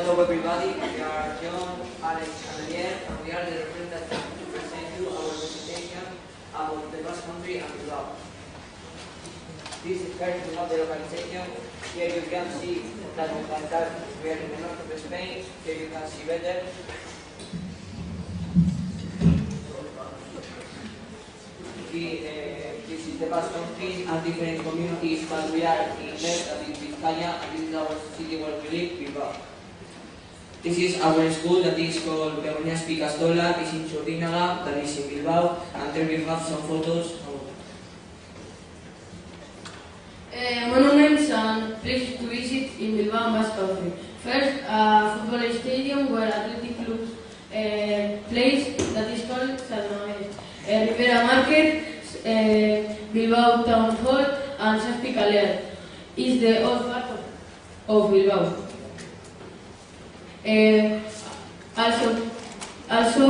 Hello everybody, we are John, Alex and Daniel, and we are the representatives to present you our presentation about the Basque Country and Bilbao. This is first to have the localization. Here you can see that we are in the north of Spain. Here you can see better. This is the Basque Country and different communities, but we are in left and in Vizcaya, and this is our city where we live, Bilbao. This is our school that is called Begoña Espicastola, is in Txurdinaga, that is in Bilbao, and there we have some photos. Monuments and places to visit in Bilbao and Basque Country. First, a football stadium where athletic clubs plays, that is called San Mamés. Rivera Market, Bilbao Town Hall, and Zazpi Kalean is the old part of Bilbao. Also,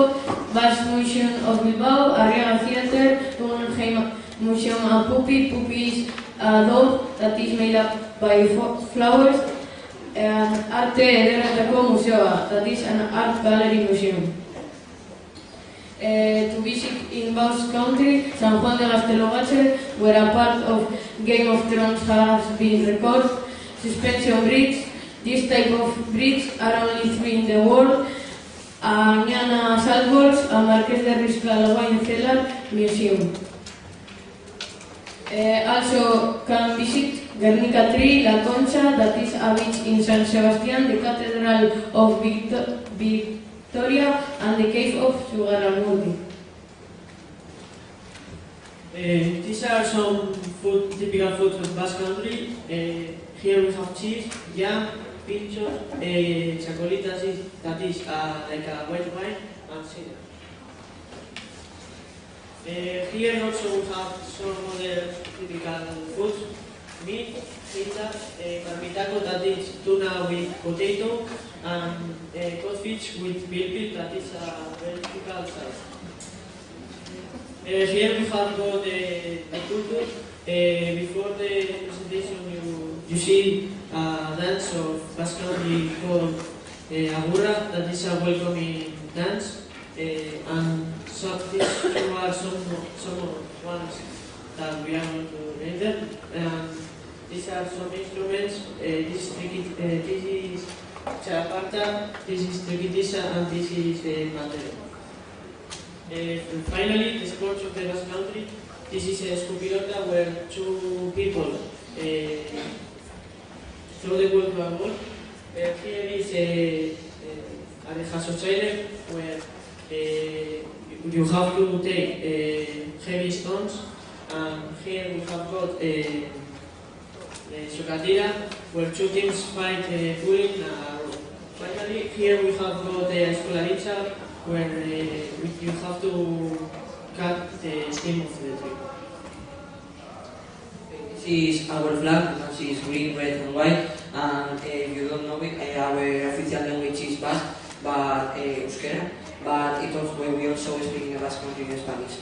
Basque Museum of Bilbao, Arriaga Theatre, Guggenheim Museum and Puppy. Puppy is a doll that is made up by flowers, and Arte Ederretako Museoa, that is an art gallery museum. To visit in Basque Country, San Juan de Gaztelugatxe, where a part of Game of Thrones has been recorded, Suspension Bridge. This type of bridge are only 3 in the world, Añana Saltworks and Marqués de Riscal Wine Cellar Museum. Also can visit Guernica Tree, La Concha, that is a beach in San Sebastián, the Cathedral of Victoria, and the Cave of Zugarramurdi. These are some typical foods of Basque Country. Here we have cheese, jam, pinchos, chacolitas, that is like a white wine, and cider. Here also we have some other typical foods: meat, pizza, carmitaco, that is tuna with potato, and codfish with pilpil, that is a very typical sauce. Here we have got the culture. Before the presentation, you see a dance of Basque Country called Agurra, that is a welcoming dance, and so these two are some ones that we are going to name them. These are some instruments. This is charaparta, this is triquitisa, and this is bandero. Finally, the sports of the Basque Country. This is a escupilota where 2 people throw the ball to a ball. Here is a rejasochaile where you have to take heavy stones, and here we have got socatira where 2 teams fight pulling a rope. Finally, here we have got escolaritza where you have to cut the stem of the tree. This is our flag, you can see it's green, red and white, and if you don't know it, our official language is Basque, but Euskera, but we also speak in the Basque Country in Spanish.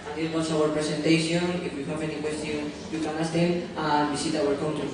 And this was our presentation. If you have any question, you can ask them and visit our country.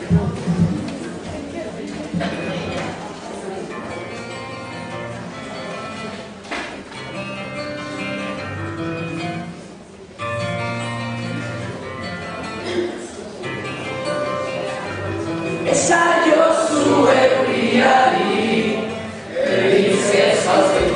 Esaio zu euriari, egin zezazte